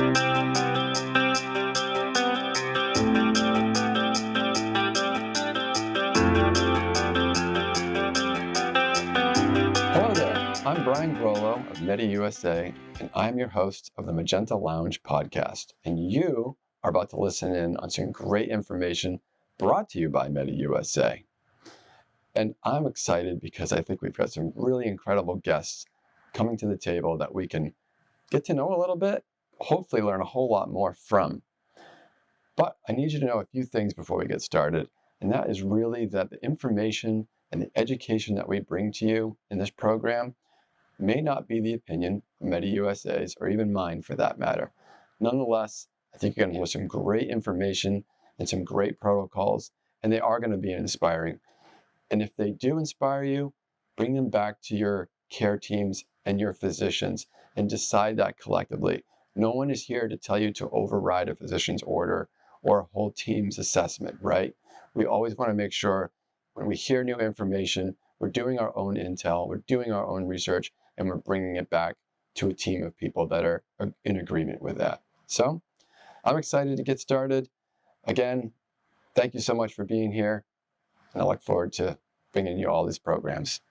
Hello there, I'm Brian Grollo of MediUSA, and I'm your host of the Magenta Lounge podcast. And you are about to listen in on some great information brought to you by MediUSA. And I'm excited because I think we've got some really incredible guests coming to the table that we can get to know a little bit, hopefully learn a whole lot more from. But I need you to know a few things before we get started, and that is really that the information and the education that we bring to you in this program may not be the opinion of MediUSA's or even mine for that matter. Nonetheless, I think you're going to hear some great information and some great protocols, and they are going to be inspiring. And if they do inspire you, bring them back to your care teams and your physicians and decide that collectively. No one is here to tell you to override a physician's order or a whole team's assessment, right? We always want to make sure when we hear new information, we're doing our own intel, we're doing our own research, and we're bringing it back to a team of people that are in agreement with that. So I'm excited to get started. Again, thank you so much for being here, and I look forward to bringing you all these programs.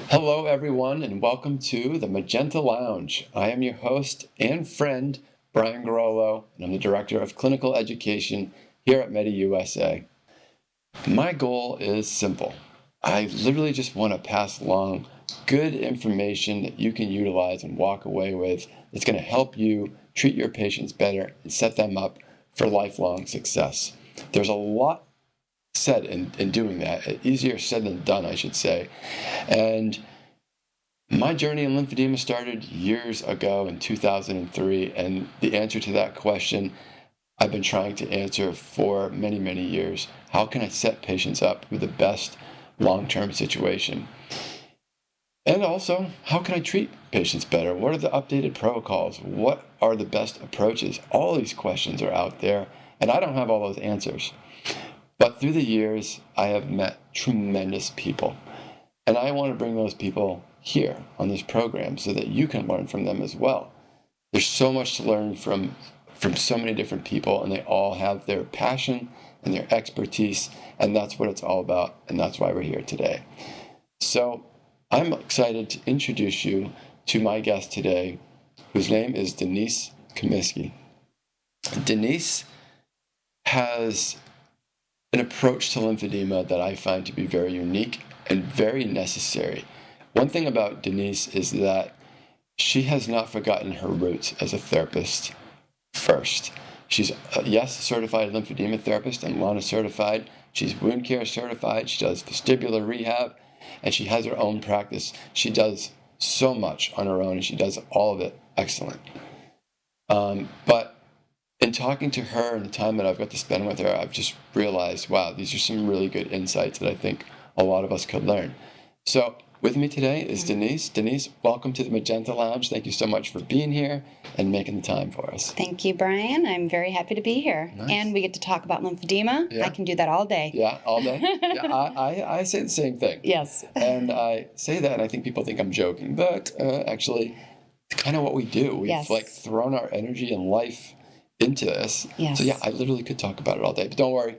Hello, everyone, and welcome to the Magenta Lounge. I am your host and friend, Brian Grollo, and I'm the Director of Clinical Education here at MediUSA. My goal is simple. I literally just want to pass along good information that you can utilize and walk away with that's going to help you treat your patients better and set them up for lifelong success. There's a lot said in doing that, easier said than done, I should say. And my journey in lymphedema started years ago in 2003, and the answer to that question I've been trying to answer for many, many years. How can I set patients up with the best long-term situation? And also, how can I treat patients better? What are the updated protocols? What are the best approaches? All these questions are out there, and I don't have all those answers. But through the years, I have met tremendous people, and I want to bring those people here on this program so that you can learn from them as well. There's so much to learn from so many different people, and they all have their passion and their expertise, and that's what it's all about, and that's why we're here today. So I'm excited to introduce you to my guest today, whose name is Denise Comiskey. Denise has an approach to lymphedema that I find to be very unique and very necessary. One thing about Denise is that she has not forgotten her roots as a therapist first. She's, yes, a certified lymphedema therapist and LANA certified. She's wound care certified. She does vestibular rehab, and she has her own practice. She does so much on her own, and she does all of it excellent. But in talking to her and the time that I've got to spend with her, I've just realized, wow, these are some really good insights that I think a lot of us could learn. So with me today is Denise. Denise, welcome to the Magenta Lounge. Thank you so much for being here and making the time for us. Thank you, Brian. I'm very happy to be here. Nice. And we get to talk about lymphedema. Yeah. I can do that all day. Yeah, all day. Yeah, I say the same thing. Yes. And I say that, and I think people think I'm joking, but actually, it's kind of what we do. We've Yes. thrown our energy and life into this. Yes. So yeah, I literally could talk about it all day, but don't worry.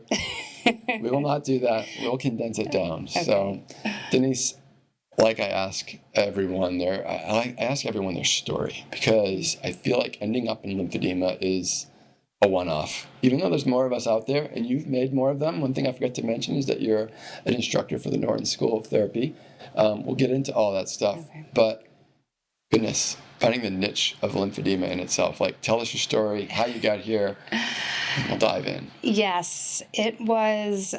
We will not do that. We'll condense it down. Okay. So, Denise, like I ask everyone I ask everyone their story, because I feel like ending up in lymphedema is a one-off. Even though there's more of us out there, and you've made more of them, one thing I forgot to mention is that you're an instructor for the Norton School of Therapy. We'll get into all that stuff. Okay. But goodness, finding the niche of lymphedema in itself. Tell us your story, how you got here, and we'll dive in. Yes, it was,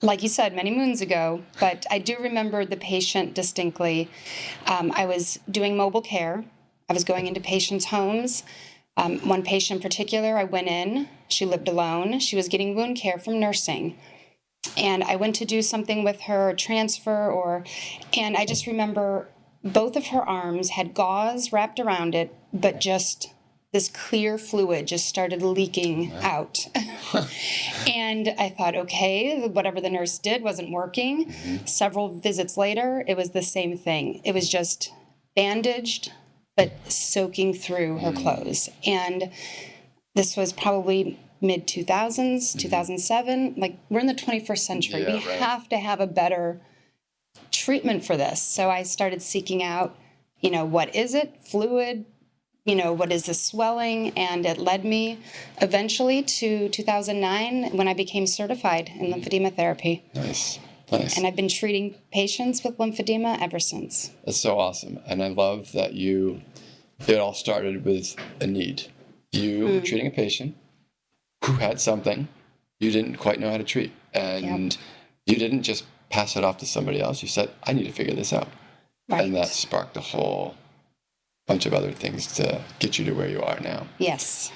like you said, many moons ago, but I do remember the patient distinctly. I was doing mobile care. I was going into patients' homes. One patient in particular, I went in. She lived alone. She was getting wound care from nursing. And I went to do something with her, transfer, and I just remember both of her arms had gauze wrapped around it, but just this clear fluid just started leaking out. And I thought, okay, whatever the nurse did wasn't working. Mm-hmm. Several visits later, it was the same thing. It was just bandaged, but soaking through her clothes. And this was probably mid 2000s, 2007. Like, we're in the 21st century. Yeah, We right. have to have a better treatment for this. So I started seeking out, what is it? Fluid, what is this swelling? And it led me eventually to 2009 when I became certified in lymphedema therapy. Nice. And I've been treating patients with lymphedema ever since. That's so awesome. And I love that it all started with a need. You were treating a patient who had something you didn't quite know how to treat. And you didn't just pass it off to somebody else. You said, I need to figure this out. Right. And that sparked a whole bunch of other things to get you to where you are now. Yes.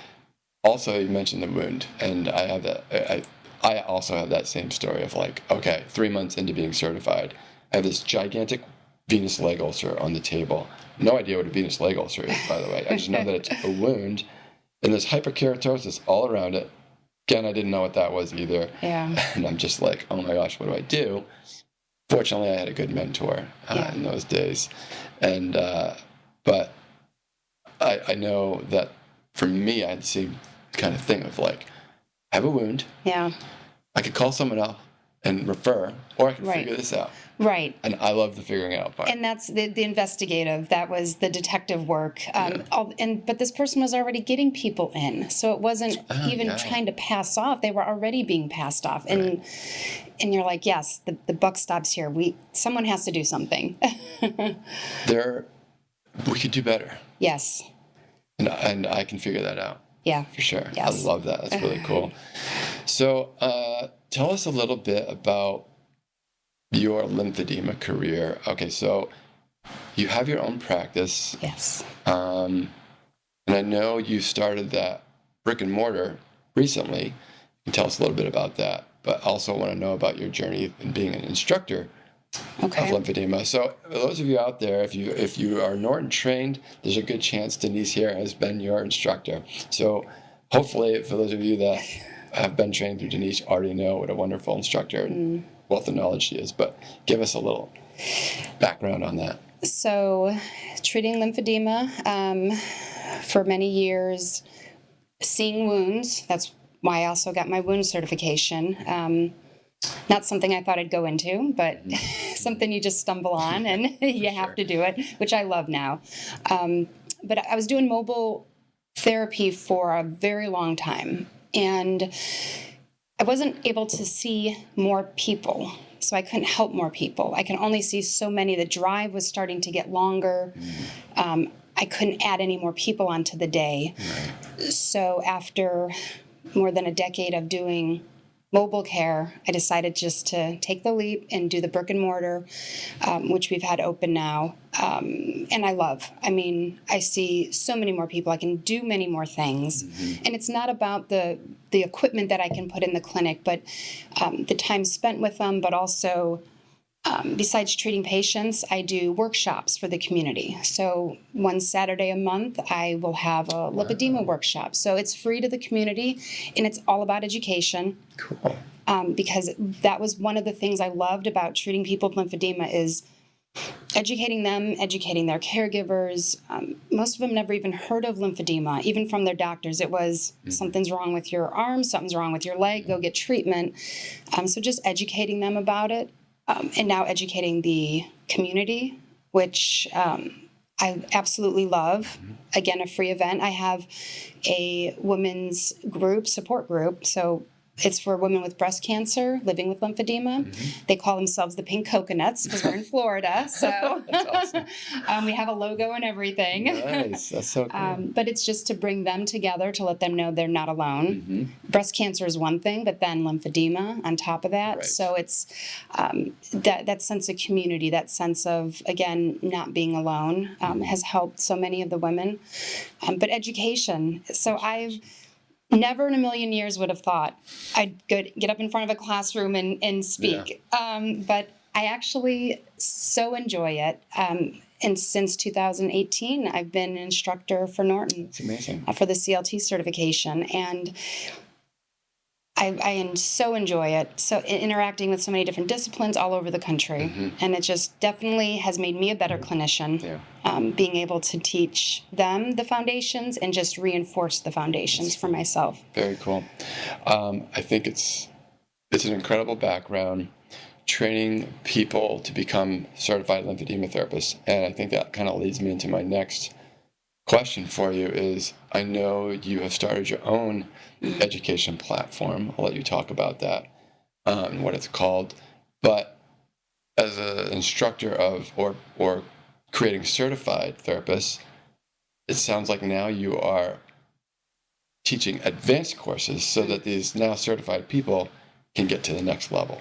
Also, you mentioned the wound, and I have that. I also have that same story of like, okay, 3 months into being certified, I have this gigantic venous leg ulcer on the table. No idea what a venous leg ulcer is, by the way. I just know that it's a wound, and there's hyperkeratosis all around it. Again, I didn't know what that was either. Yeah. And I'm just like, oh my gosh, what do I do? Fortunately, I had a good mentor in those days, and but I know that for me, I had the same kind of thing of like, I have a wound. Yeah. I could call someone else and refer, or I can Right. figure this out. Right. And I love the figuring out part. And that's the investigative. That was the detective work. But this person was already getting people in, so it wasn't even trying to pass off. They were already being passed off, and you're like, yes, the buck stops here. Someone has to do something. We could do better. Yes. And I can figure that out. Yeah. For sure. Yes. I love that. That's really cool. So tell us a little bit about your lymphedema career. Okay, so you have your own practice. Yes. And I know you started that brick and mortar recently. You can tell us a little bit about that, but also want to know about your journey in being an instructor of lymphedema. So for those of you out there, if you are Norton trained, there's a good chance Denise here has been your instructor. So hopefully for those of you that have been trained through Denise, you already know what a wonderful instructor and wealth of knowledge she is, but give us a little background on that. So treating lymphedema for many years, seeing wounds. That's why I also got my wound certification. Not something I thought I'd go into, but something you just stumble on and you have to do it, which I love now. But I was doing mobile therapy for a very long time, and I wasn't able to see more people, so I couldn't help more people. I can only see so many. The drive was starting to get longer. I couldn't add any more people onto the day. So after more than a decade of doing mobile care, I decided just to take the leap and do the brick and mortar, which we've had open now. And I love. I mean, I see so many more people. I can do many more things. And it's not about the equipment that I can put in the clinic, but the time spent with them, but also besides treating patients, I do workshops for the community. So one Saturday a month, I will have a lymphedema workshop. So it's free to the community, and it's all about education. Cool. Because that was one of the things I loved about treating people with lymphedema is educating them, educating their caregivers. Most of them never even heard of lymphedema, even from their doctors. It was something's wrong with your arm, something's wrong with your leg, go get treatment. So just educating them about it. And now educating the community, which I absolutely love. Again, a free event. I have a women's group, support group. So it's for women with breast cancer living with lymphedema. They call themselves the Pink Coconuts because we're in Florida. So That's awesome. we have a logo and everything. Nice. That's so cool. But it's just to bring them together to let them know they're not alone. Breast cancer is one thing, but then lymphedema on top of that. Right. So it's that sense of community, that sense of, again, not being alone has helped so many of the women. But education. So I've never in a million years would have thought I'd get up in front of a classroom and speak. But I actually so enjoy it. And since 2018, I've been an instructor for Norton. It's amazing. For the CLT certification. And I so enjoy it. So interacting with so many different disciplines all over the country, and it just definitely has made me a better clinician. Yeah. Being able to teach them the foundations and just reinforce the foundations for myself. Very cool. I think it's an incredible background, training people to become certified lymphedema therapists, and I think that kind of leads me into my next question for you is, I know you have started your own education platform. I'll let you talk about that, and what it's called. But as an instructor of or creating certified therapists, it sounds like now you are teaching advanced courses so that these now certified people can get to the next level.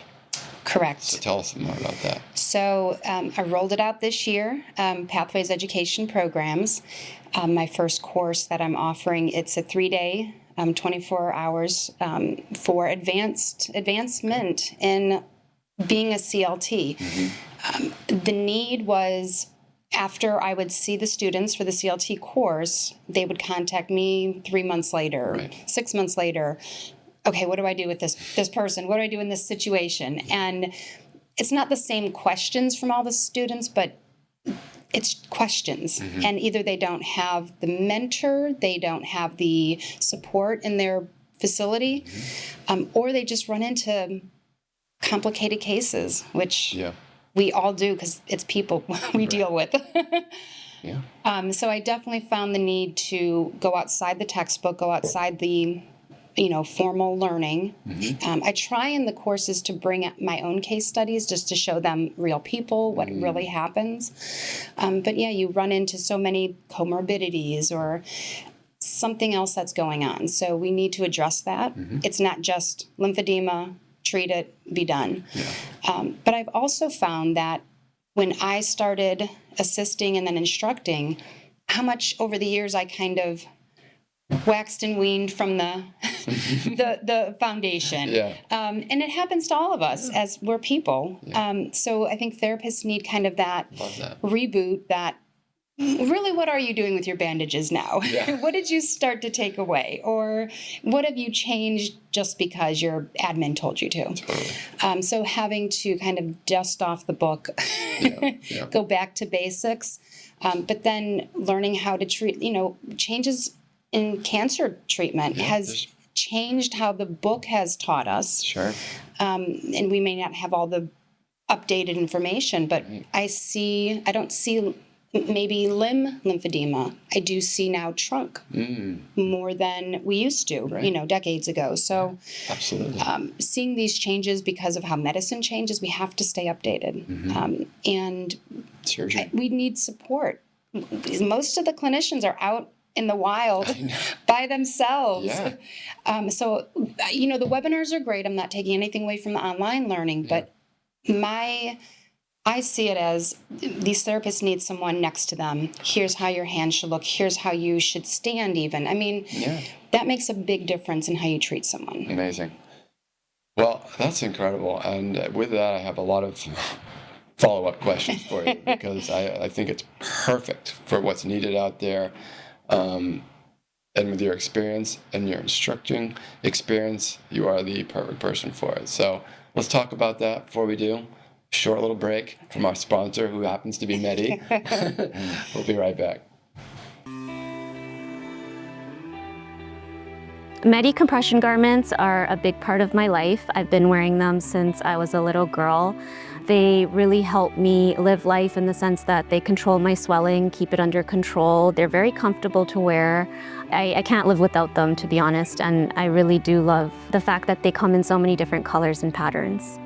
Correct. So tell us more about that. So I rolled it out this year, Pathways Education Programs. My first course that I'm offering, it's a 3-day, 24 hours for advancement in being a CLT. The need was, after I would see the students for the CLT course, they would contact me 3 months later, Right. 6 months later. Okay, what do I do with this person? What do I do in this situation? And it's not the same questions from all the students, but it's questions. And either they don't have the mentor, they don't have the support in their facility, or they just run into complicated cases, which we all do because it's people we deal with. So I definitely found the need to go outside the textbook, go outside the formal learning. I try in the courses to bring my own case studies just to show them real people, what really happens. But yeah, you run into so many comorbidities or something else that's going on. So we need to address that. It's not just lymphedema, treat it, be done. But I've also found that when I started assisting and then instructing, how much over the years I kind of waxed and weaned from the the foundation. And it happens to all of us as we're people. So I think therapists need kind of that reboot, that really, what are you doing with your bandages now? What did you start to take away? Or what have you changed just because your admin told you to? So having to kind of dust off the book, go back to basics, but then learning how to treat, changes in cancer treatment has changed how the book has taught us. And we may not have all the updated information, but I don't see maybe lymphedema. I do see now trunk more than we used to, decades ago. So absolutely. Seeing these changes because of how medicine changes, we have to stay updated. And surgery. We need support. Most of the clinicians are out in the wild by themselves. So, the webinars are great. I'm not taking anything away from the online learning, but I see it as these therapists need someone next to them. Here's how your hand should look. Here's how you should stand even. I mean, that makes a big difference in how you treat someone. Amazing. Well, that's incredible. And with that, I have a lot of follow-up questions for you because I think it's perfect for what's needed out there. And with your experience and your instructing experience, you are the perfect person for it. So let's talk about that before we do. Short little break from our sponsor, who happens to be Medi. We'll be right back. Medi compression garments are a big part of my life. I've been wearing them since I was a little girl. They really help me live life in the sense that they control my swelling, keep it under control. They're very comfortable to wear. I can't live without them, to be honest, and I really do love the fact that they come in so many different colors and patterns.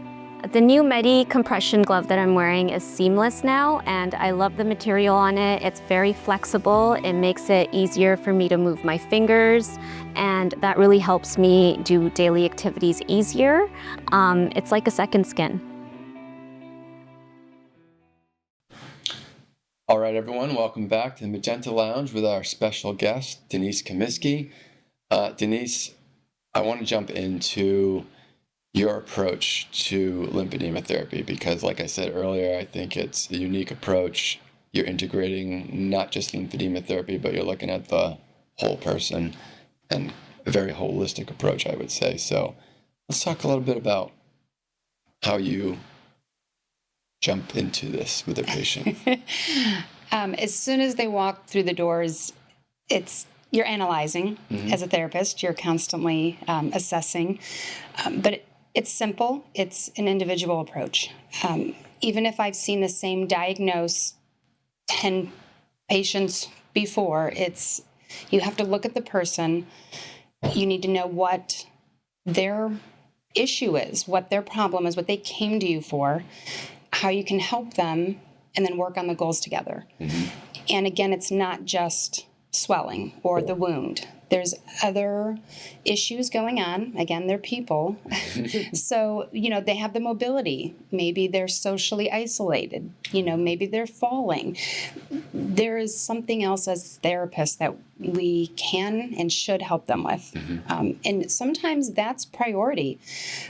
The new Medi compression glove that I'm wearing is seamless now, and I love the material on it. It's very flexible. It makes it easier for me to move my fingers, and that really helps me do daily activities easier. It's like a second skin. All right, everyone, welcome back to the Magenta Lounge with our special guest, Denise Comiskey. Denise, I want to jump into your approach to lymphedema therapy because, like I said earlier, I think it's a unique approach. You're integrating not just lymphedema therapy, but you're looking at the whole person and a very holistic approach, I would say. So Let's talk a little bit about how you jump into this with a patient. As soon as they walk through the doors, you're analyzing as a therapist. You're constantly assessing, but it's simple. It's an individual approach. Even if I've seen the same diagnose 10 patients before, you have to look at the person. You need to know what their issue is, what their problem is, what they came to you for, how you can help them, and then work on the goals together. And again, it's not just swelling or the wound. There's other issues going on. Again, they're people. So, they have the mobility. Maybe they're socially isolated. Maybe they're falling. There is something else as therapists that we can and should help them with. And sometimes that's priority.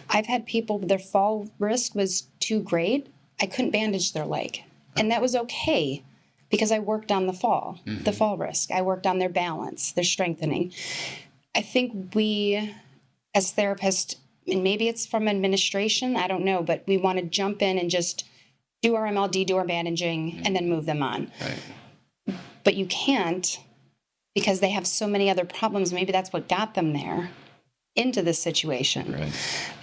I've had people, their fall risk was too great. I couldn't bandage their leg. And that was okay, because I worked on the fall risk. I worked on their balance, their strengthening. I think we, as therapists, and maybe it's from administration, I don't know, but we want to jump in and just do our MLD, do our bandaging, and then move them on. Right. But you can't, because they have so many other problems. Maybe that's what got them there, into this situation.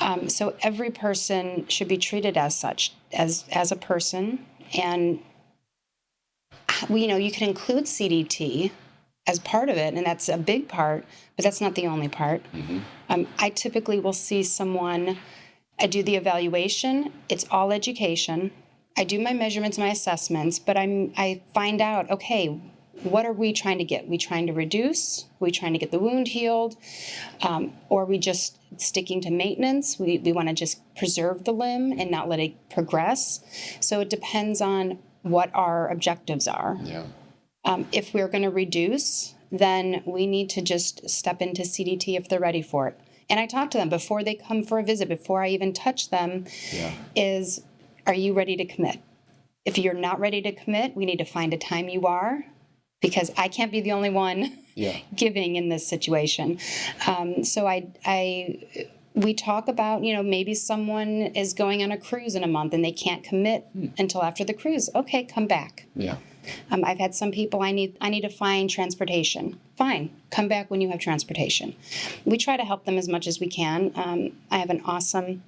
Right. So every person should be treated as such, as a person. And you can include CDT as part of it, and that's a big part, but that's not the only part. I typically will see someone, I do the evaluation, it's all education. I do my measurements, my assessments, but I find out, okay, what are we trying to get? We trying to reduce? Are we trying to get the wound healed? Or are we just sticking to maintenance? We want to just preserve the limb and not let it progress. So it depends on what our objectives are. Yeah. If we're going to reduce, then we need to just step into CDT if they're ready for it. And I talk to them before they come for a visit, before I even touch them, are you ready to commit? If you're not ready to commit, we need to find a time you are, because I can't be the only one giving in this situation. So we talk about, maybe someone is going on a cruise in a month and they can't commit until after the cruise. Okay, come back. Yeah. I've had some people, I need to find transportation. Fine, come back when you have transportation. We try to help them as much as we can. I have an awesome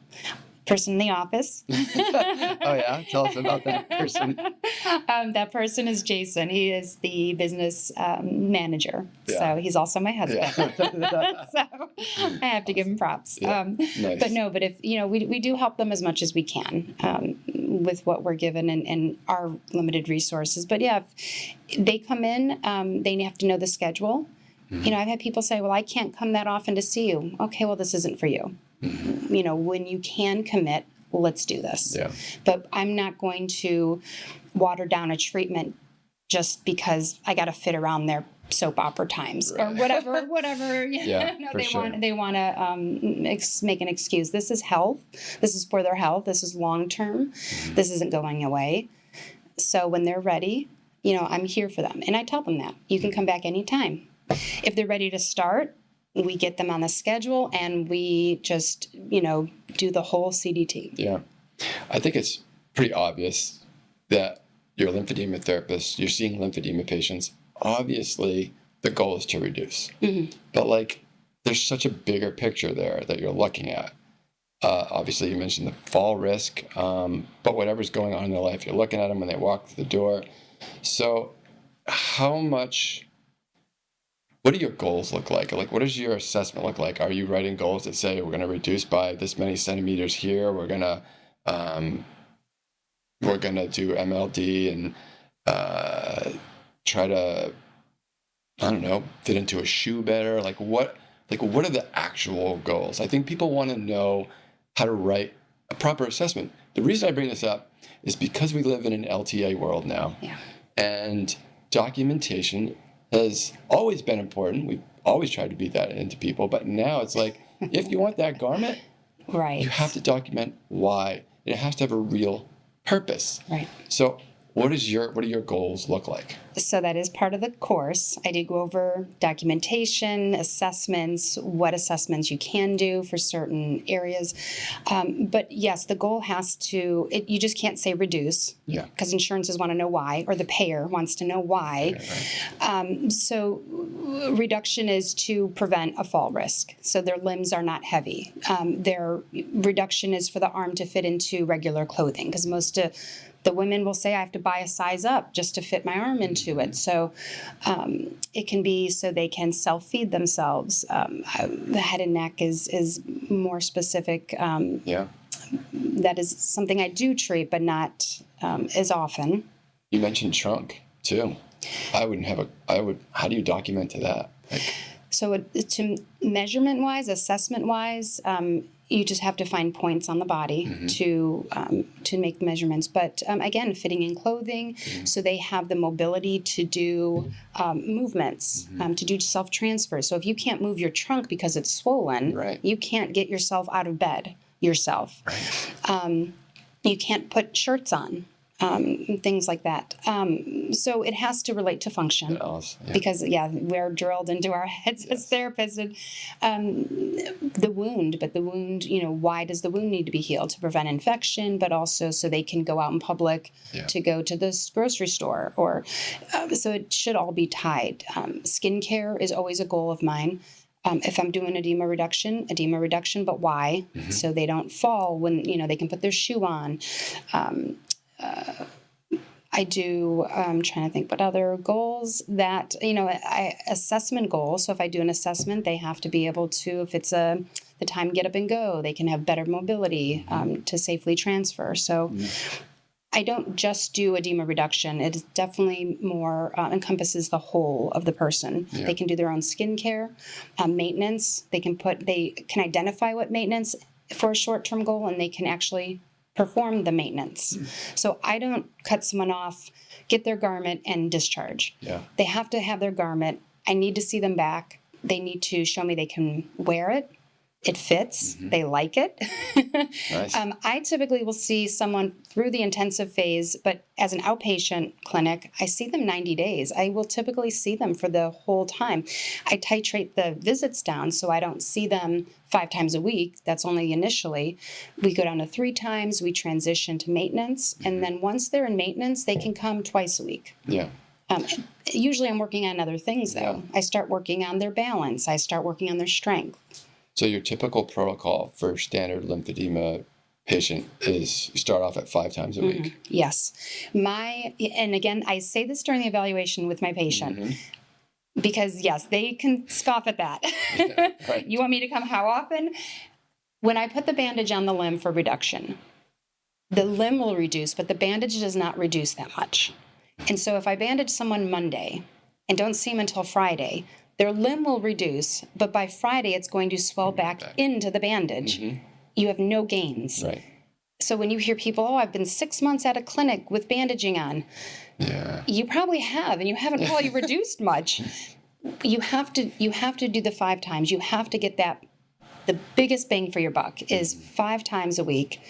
person in the office. Oh, yeah? Tell us about that person. That person is Jason. He is the business manager. Yeah. So he's also my husband. Yeah. So I have to give him props. Yeah. Nice. But if, we do help them as much as we can with what we're given and our limited resources. But yeah, if they come in, they have to know the schedule. I've had people say, well, I can't come that often to see you. Okay, well, this isn't for you. When you can commit, let's do this. Yeah. But I'm not going to water down a treatment just because I got to fit around their soap opera times or whatever. Yeah, for sure. They want to make an excuse. This is health. This is for their health. This is long term. This isn't going away. So when they're ready, I'm here for them. And I tell them that. You can come back anytime. If they're ready to start, we get them on the schedule and we just, do the whole CDT. Yeah. I think it's pretty obvious that you're a lymphedema therapist, you're seeing lymphedema patients. Obviously, the goal is to reduce. But there's such a bigger picture there that you're looking at. Obviously, you mentioned the fall risk, but whatever's going on in their life, you're looking at them when they walk through the door. So what do your goals look like? What does your assessment look like? Are you writing goals that say we're going to reduce by this many centimeters here? We're going to do MLD and try to, I don't know, fit into a shoe better. What are the actual goals? I think people want to know how to write a proper assessment. The reason I bring this up is because we live in an LTA world now. Yeah. And documentation has always been important. We've always tried to beat that into people, but now it's if you want that garment, right, you have to document why. It has to have a real purpose. Right. So What do your goals look like? So that is part of the course. I do go over documentation, assessments, what assessments you can do for certain areas. But yes, the goal has to, you just can't say reduce. Yeah. Because insurances want to know why, or the payer wants to know why. Right. So reduction is to prevent a fall risk. So their limbs are not heavy. Their reduction is for the arm to fit into regular clothing, because most of the women will say, I have to buy a size up just to fit my arm into it. So it can be so they can self-feed themselves. The head and neck is more specific. Yeah. That is something I do treat, but not as often. You mentioned trunk too. How do you document to that? So to measurement-wise, assessment-wise, you just have to find points on the body to make the measurements. But again, fitting in clothing, so they have the mobility to do movements, to do self-transfer. So if you can't move your trunk because it's swollen, Right. you can't get yourself out of bed yourself. Right. You can't put shirts on. Things like that. So it has to relate to function. Because, we're drilled into our heads as therapists. And, the wound, why does the wound need to be healed? To prevent infection, but also so they can go out in public to go to the grocery store. Or so it should all be tied. Skincare is always a goal of mine. If I'm doing edema reduction, but why? So they don't fall when, they can put their shoe on. I do, I'm trying to think what other goals that, assessment goals. So if I do an assessment, they have to be able to, if it's the time get up and go, they can have better mobility to safely transfer. So I don't just do edema reduction. It is definitely more encompasses the whole of the person. Yeah. They can do their own skincare, maintenance. They can identify what maintenance for a short-term goal, and they can actually perform the maintenance. So I don't cut someone off, get their garment, and discharge. Yeah. They have to have their garment. I need to see them back. They need to show me they can wear it. It fits. They like it. Nice. I typically will see someone through the intensive phase, but as an outpatient clinic, I see them 90 days. I will typically see them for the whole time. I titrate the visits down so I don't see them 5 times a week. That's only initially. We go down to 3 times. We transition to maintenance. And then once they're in maintenance, they can come twice a week. Yeah. Usually I'm working on other things, though. I start working on their balance. I start working on their strength. So your typical protocol for standard lymphedema patient is you start off at 5 times a week. Yes. And again, I say this during the evaluation with my patient because, yes, they can scoff at that. Yeah, right. You want me to come how often? When I put the bandage on the limb for reduction, the limb will reduce, but the bandage does not reduce that much. And so if I bandage someone Monday and don't see them until Friday, their limb will reduce, but by Friday it's going to swell back into the bandage. You have no gains. Right. So when you hear people, I've been 6 months at a clinic with bandaging on. Yeah. You probably have, and you haven't probably reduced much. You have to do the 5 times. You have to get that. The biggest bang for your buck is 5 times a week.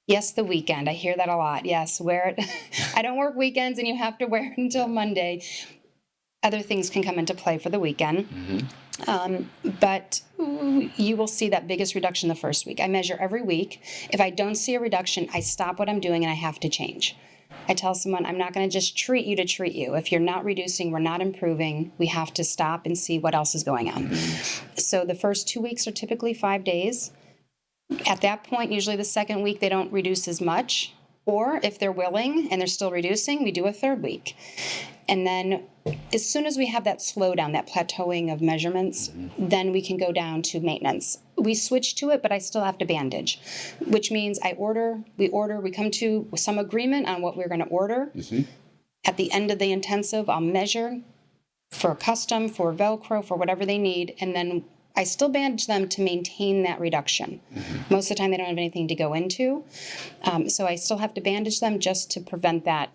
Yes, the weekend. I hear that a lot. Yes, wear it. I don't work weekends, and you have to wear it until Monday. Other things can come into play for the weekend. But you will see that biggest reduction the first week. I measure every week. If I don't see a reduction, I stop what I'm doing and I have to change. I tell someone, I'm not going to just treat you to treat you. If you're not reducing, we're not improving, we have to stop and see what else is going on. So the first 2 weeks are typically 5 days. At that point, usually the second week, they don't reduce as much. Or if they're willing and they're still reducing, we do a 3rd week. And then as soon as we have that slowdown, that plateauing of measurements, then we can go down to maintenance. We switch to it, but I still have to bandage, which means we come to some agreement on what we're going to order. At the end of the intensive, I'll measure for custom, for Velcro, for whatever they need, and then I still bandage them to maintain that reduction. Most of the time, they don't have anything to go into, so I still have to bandage them just to prevent that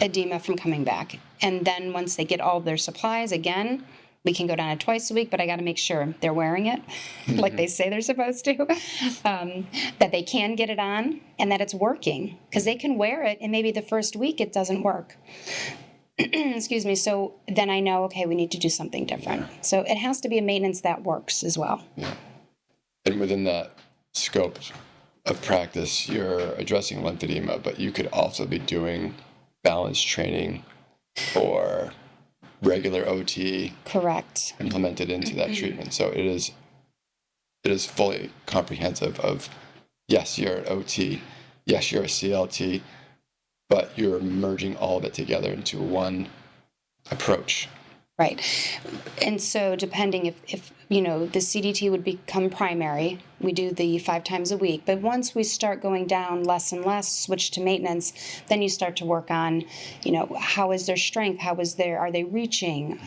edema from coming back. And then once they get all their supplies, again, We can go down to twice a week, but I got to make sure they're wearing it like they say they're supposed to, that they can get it on and that it's working, because they can wear it and maybe the first week it doesn't work. Excuse me. So then I know, okay, we need to do something different. So it has to be a maintenance that works as well. Yeah. And within that scope of practice, you're addressing lymphedema, but you could also be doing balance training or regular OT. Correct. Implemented into that treatment. So it is fully comprehensive of, yes, you're an OT, yes, you're a CLT, but you're merging all of it together into one approach. Right. And so depending if the CDT would become primary, we do the 5 times a week. But once we start going down less and less, switch to maintenance, then you start to work on, how is their strength? Are they reaching?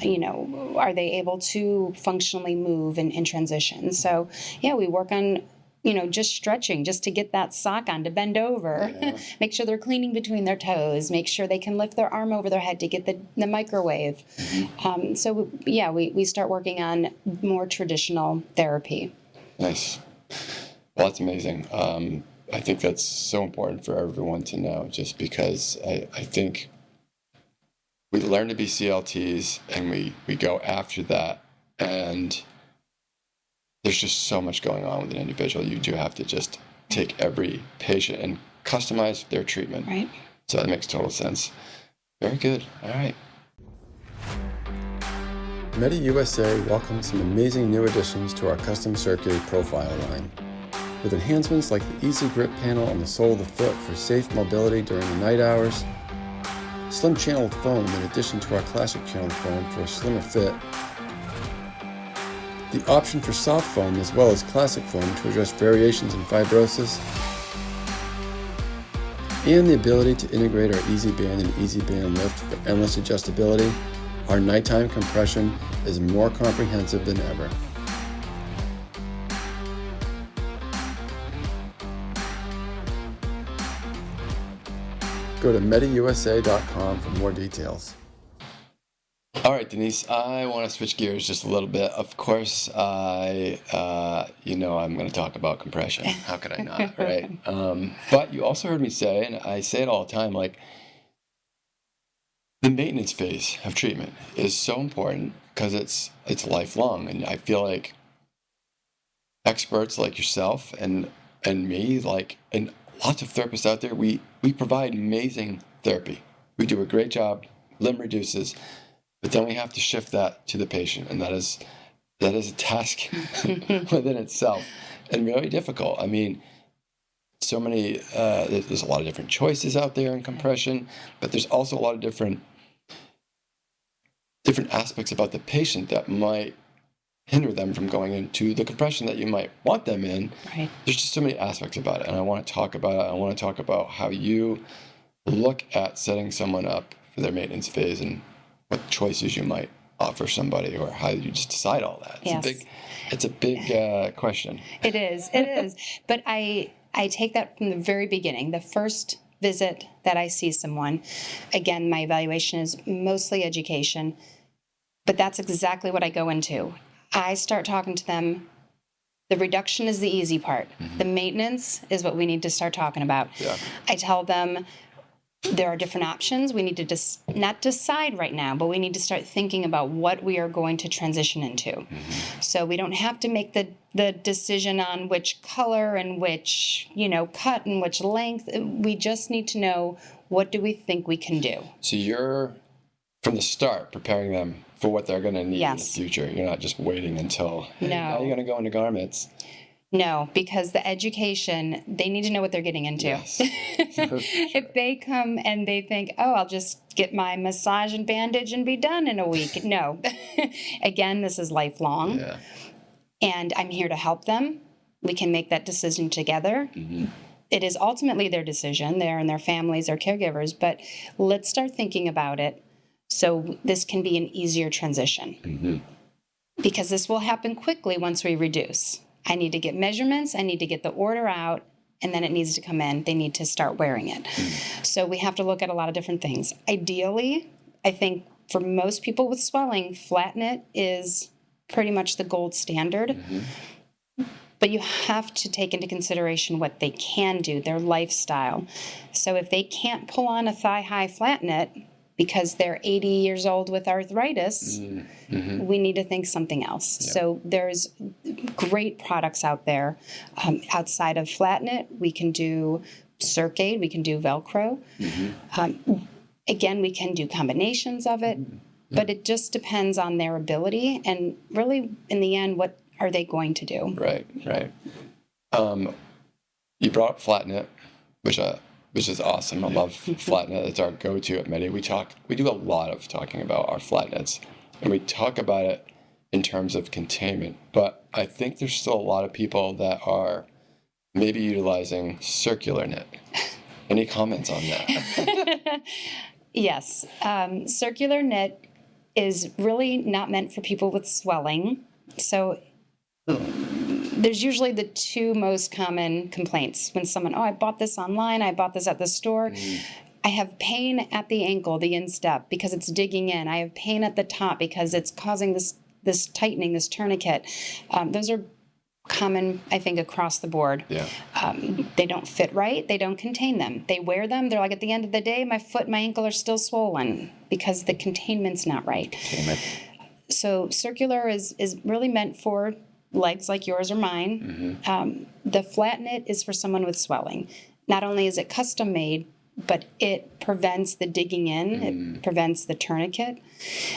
Are they able to functionally move and transition? So, yeah, we work on just stretching, just to get that sock on, to bend over, make sure they're cleaning between their toes, make sure they can lift their arm over their head to get the microwave. We start working on more traditional therapy. Nice. Well, that's amazing. I think that's so important for everyone to know, just because I think we learn to be CLTs and we go after that, and there's just so much going on with an individual. You do have to just take every patient and customize their treatment. Right. So that makes total sense. Very good. All right. Medi USA welcomes some amazing new additions to our custom circuit profile line. With enhancements like the Easy Grip panel on the sole of the foot for safe mobility during the night hours, slim channel foam in addition to our classic channel foam for a slimmer fit, the option for soft foam as well as classic foam to address variations in fibrosis, and the ability to integrate our Easy Band and Easy Band Lift for endless adjustability, our nighttime compression is more comprehensive than ever. Go to mediusa.com for more details. All right, Denise, I want to switch gears just a little bit. Of course, I'm going to talk about compression. How could I not, right? But you also heard me say, and I say it all the time, like, the maintenance phase of treatment is so important because it's lifelong. And I feel like experts like yourself and me, and lots of therapists out there, we provide amazing therapy. We do a great job, limb reduces, but then we have to shift that to the patient, and that is a task within itself, and really difficult. I mean, so many, there's a lot of different choices out there in compression, but there's also a lot of different aspects about the patient that might hinder them from going into the compression that you might want them in. Right. There's just so many aspects about it, and I want to talk about it. I want to talk about how you look at setting someone up for their maintenance phase and what choices you might offer somebody, or how you just decide all that. It's a big question. It is. But I take that from the very beginning. The first visit that I see someone, again, my evaluation is mostly education, but that's exactly what I go into. I start talking to them. The reduction is the easy part. Mm-hmm. The maintenance is what we need to start talking about. Yeah. I tell them there are different options. We need to not decide right now, but we need to start thinking about what we are going to transition into. Mm-hmm. So we don't have to make the decision on which color and which, cut and which length. We just need to know, what do we think we can do? So you're, from the start, preparing them for what they're going to need in the Yes. future. You're not just waiting until, hey, No. now you're going to go into garments. No, because the education, they need to know what they're getting into. Yes. If they come and they think, I'll just get my massage and bandage and be done in a week. No. Again, this is lifelong. Yeah. And I'm here to help them. We can make that decision together. Mm-hmm. It is ultimately their decision, their and their families, their caregivers, but let's start thinking about it so this can be an easier transition. Mm-hmm. Because this will happen quickly once we reduce. I need to get measurements, I need to get the order out, and then it needs to come in. They need to start wearing it. So we have to look at a lot of different things. Ideally, I think for most people with swelling, flat knit is pretty much the gold standard. Mm-hmm. But you have to take into consideration what they can do, their lifestyle. So if they can't pull on a thigh-high flat knit because they're 80 years old with arthritis, Mm-hmm. we need to think something else. Yeah. So there's great products out there. Outside of flat knit, we can do Circade, we can do Velcro. Mm-hmm. Again, we can do combinations of it, but it just depends on their ability. And really, in the end, what are they going to do? Right. You brought up flat knit, which is awesome. I love flat knit. It's our go-to at Medi. We do a lot of talking about our flat knits, and we talk about it in terms of containment. But I think there's still a lot of people that are maybe utilizing circular knit. Any comments on that? Yes. Circular knit is really not meant for people with swelling. So there's usually the two most common complaints when someone, I bought this online, I bought this at the store. I have pain at the ankle, the instep, because it's digging in. I have pain at the top because it's causing this tightening, this tourniquet. Those are common, I think, across the board. Yeah. They don't fit right. They don't contain them. They wear them. They're like, at the end of the day, my foot and my ankle are still swollen because the containment's not right. Containment. So circular is really meant for legs like yours or mine. The flat knit is for someone with swelling. Not only is it custom made, but it prevents the digging in, it prevents the tourniquet,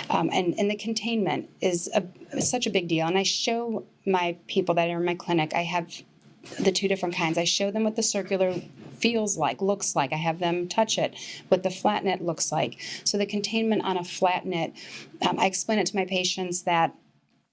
and the containment is such a big deal. And I show my people that are in my clinic, I have the two different kinds. I show them what the circular feels like, looks like. I have them touch it, what the flat knit looks like. So the containment on a flat knit, I explain it to my patients that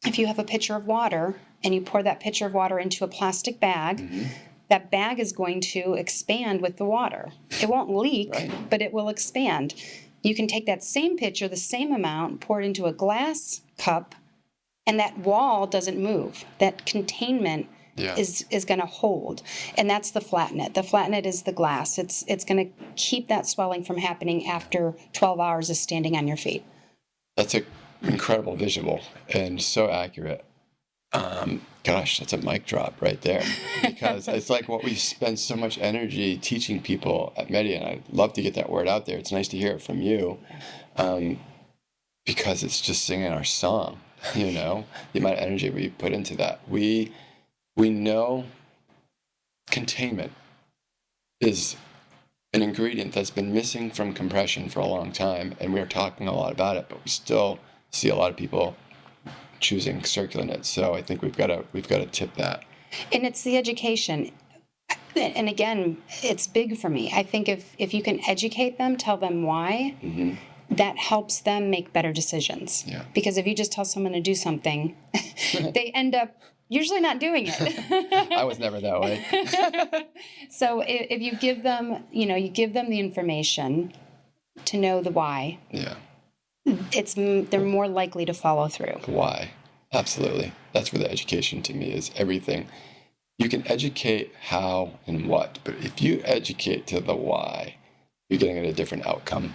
if you have a pitcher of water and you pour that pitcher of water into a plastic bag, that bag is going to expand with the water. It won't leak, Right. but it will expand. You can take that same pitcher, the same amount, pour it into a glass cup, and that wall doesn't move. That containment is going to hold. And that's the flat knit. The flat knit is the glass. It's going to keep that swelling from happening after 12 hours of standing on your feet. That's an incredible visual and so accurate. Gosh, that's a mic drop right there, because it's like what we spend so much energy teaching people at Medi, and I'd love to get that word out there. It's nice to hear it from you, because it's just singing our song, the amount of energy we put into that. We know containment is an ingredient that's been missing from compression for a long time, and we're talking a lot about it, but we still see a lot of people choosing circular knits. So I think we've got to tip that. And it's the education. And again, it's big for me. I think if you can educate them, tell them why, that helps them make better decisions. Yeah. Because if you just tell someone to do something, they end up usually not doing it. I was never that way. So if you give them, you give them the information to know the why. Yeah. They're more likely to follow through. Why? Absolutely. That's where the education to me is everything. You can educate how and what, but if you educate to the why, you're getting at a different outcome.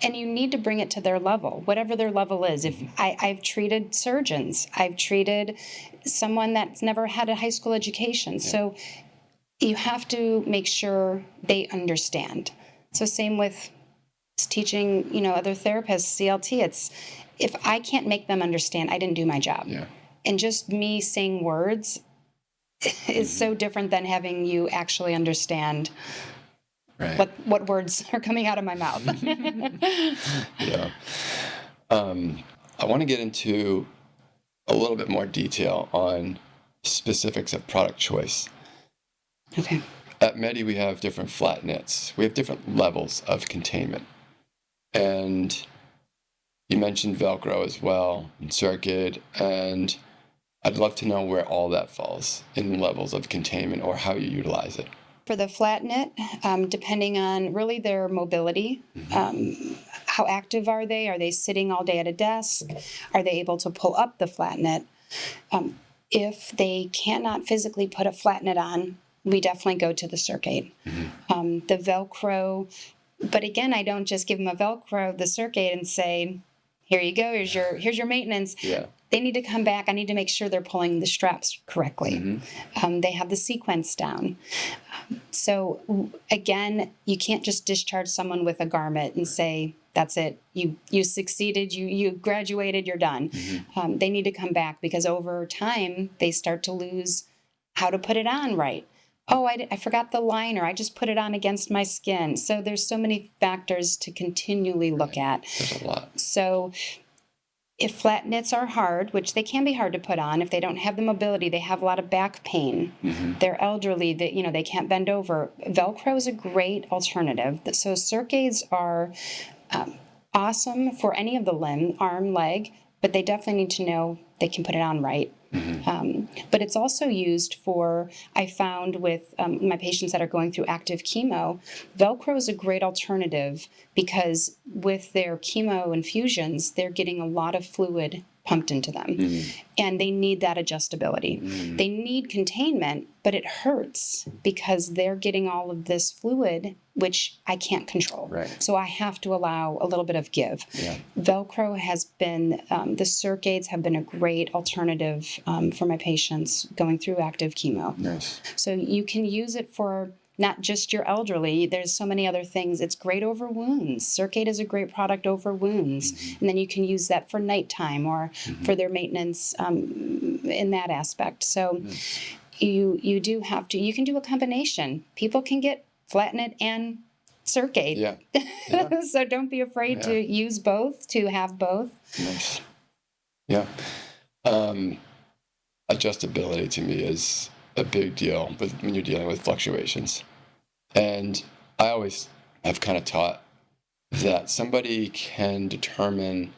And you need to bring it to their level, whatever their level is. If I've treated surgeons, I've treated someone that's never had a high school education. Yeah. So you have to make sure they understand. So same with teaching, other therapists, CLT. It's if I can't make them understand, I didn't do my job. Yeah. And just me saying words is so different than having you actually understand what words are coming out of my mouth. Yeah. I want to get into a little bit more detail on specifics of product choice. Okay. At Medi, we have different flat knits. We have different levels of containment. And you mentioned Velcro as well, and Circuit, and I'd love to know where all that falls in levels of containment or how you utilize it. For the flat knit, depending on really their mobility, how active are they? Are they sitting all day at a desk? Are they able to pull up the flat knit? If they cannot physically put a flat knit on, we definitely go to the Circuit. The Velcro, but again, I don't just give them a Velcro, the Circuit, and say, here you go. Here's your maintenance. Yeah. They need to come back. I need to make sure they're pulling the straps correctly. Mm-hmm. They have the sequence down. So again, you can't just discharge someone with a garment and say, that's it. You succeeded. You graduated. You're done. Mm-hmm. They need to come back because over time they start to lose how to put it on right. Oh, I forgot the liner. I just put it on against my skin. So there's so many factors to continually look at. There's a lot. So if flat knits are hard, which they can be hard to put on, if they don't have the mobility, they have a lot of back pain. Mm-hmm. They're elderly, that they can't bend over. Velcro is a great alternative. So Circades are awesome for any of the limb, arm, leg, but they definitely need to know they can put it on right. Mm-hmm. But it's also used for, I found with my patients that are going through active chemo, Velcro is a great alternative because with their chemo infusions, they're getting a lot of fluid pumped into them. Mm-hmm. And they need that adjustability. Mm-hmm. They need containment, but it hurts because they're getting all of this fluid, which I can't control. Right. So I have to allow a little bit of give. Yeah. Velcro has been, the Circades have been a great alternative for my patients going through active chemo. Nice. So you can use it for not just your elderly. There's so many other things. It's great over wounds. Circade is a great product over wounds. Mm-hmm. And then you can use that for nighttime or Mm-hmm. for their maintenance in that aspect. So you do have to, you can do a combination. People can get flat knit and Circade. Yeah. Yeah. So don't be afraid to use both, to have both. Nice. Yeah. Adjustability to me is a big deal when you're dealing with fluctuations. And I always have kind of taught that somebody can determine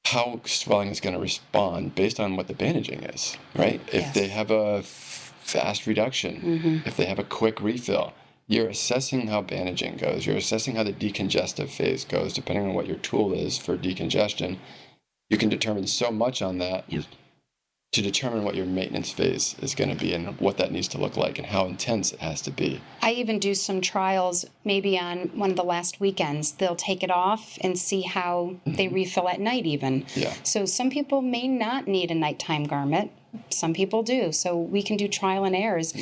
how swelling is going to respond based on what the bandaging is, right? If Yes. they have a fast reduction, if they have a quick refill, you're assessing how bandaging goes. You're assessing how the decongestive phase goes, depending on what your tool is for decongestion. You can determine so much on that to determine what your maintenance phase is going to be and what that needs to look like and how intense it has to be. I even do some trials maybe on one of the last weekends. They'll take it off and see how they refill at night even. Yeah. So some people may not need a nighttime garment. Some people do. So we can do trial and errors.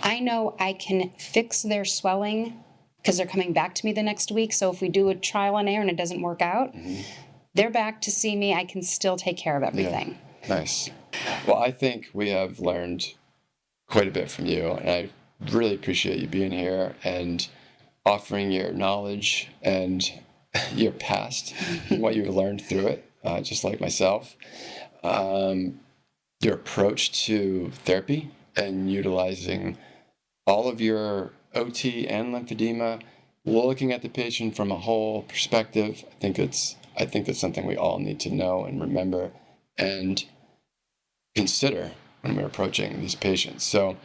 I know I can fix their swelling because they're coming back to me the next week. So if we do a trial and error and it doesn't work out, they're back to see me. I can still take care of everything. Yeah. Nice. Well, I think we have learned quite a bit from you, and I really appreciate you being here and offering your knowledge and your past and what you've learned through it, just like myself. Your approach to therapy and utilizing all of your OT and lymphedema, looking at the patient from a whole perspective. I think that's something we all need to know and remember and consider when we're approaching these patients. So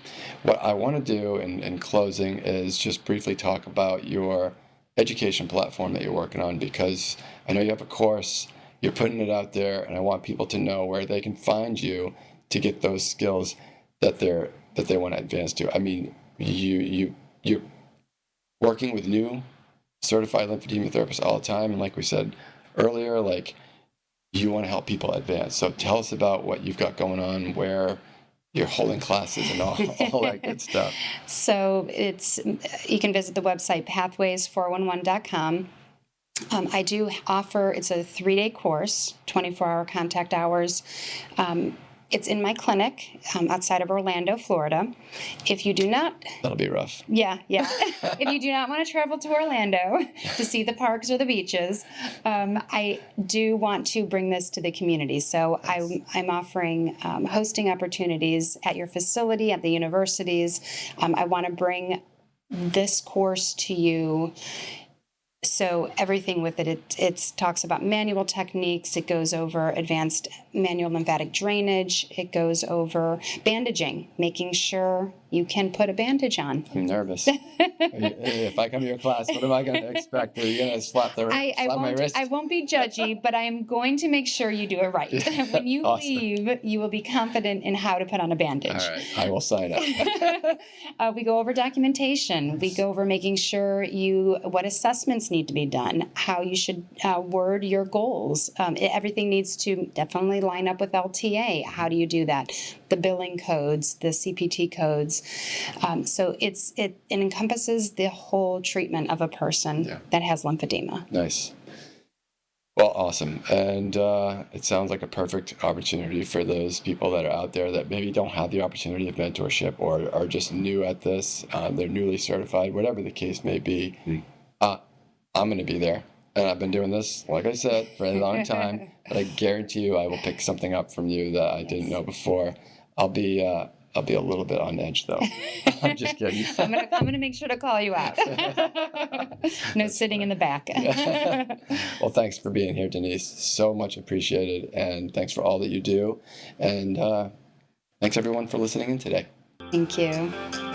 what I want to do in closing is just briefly talk about your education platform that you're working on, because I know you have a course, you're putting it out there, and I want people to know where they can find you to get those skills that they want to advance to. I mean, you're working with new certified lymphedema therapists all the time, and like we said earlier, like, you want to help people advance. So tell us about what you've got going on, where you're holding classes and all that good stuff. So you can visit the website pathways411.com. I do offer, it's a 3-day course, 24-hour contact hours. It's in my clinic outside of Orlando, Florida. If you do not... That'll be rough. Yeah. If you do not want to travel to Orlando to see the parks or the beaches, I do want to bring this to the community. So I'm offering hosting opportunities at your facility, at the universities. I want to bring this course to you. So everything with it talks about manual techniques. It goes over advanced manual lymphatic drainage. It goes over bandaging, making sure you can put a bandage on. I'm nervous. If I come to your class, what am I going to expect? Are you going to slap my wrist? I won't be judgy, but I am going to make sure you do it right. When you Awesome. leave, you will be confident in how to put on a bandage. All right, I will sign up. We go over documentation. We go over making sure what assessments need to be done, how you should word your goals. Everything needs to definitely line up with LTA. How do you do that? The billing codes, the CPT codes. So it encompasses the whole treatment of a person that has lymphedema. Nice. Well, awesome. And it sounds like a perfect opportunity for those people that are out there that maybe don't have the opportunity of mentorship or are just new at this. They're newly certified, whatever the case may be. I'm going to be there. And I've been doing this, like I said, for a long time. But I guarantee you I will pick something up from you that I didn't know before. I'll be a little bit on edge, though. I'm just kidding. I'm gonna make sure to call you out. No sitting in the back. Well, thanks for being here, Denise. So much appreciated. And thanks for all that you do. And thanks, everyone, for listening in today. Thank you.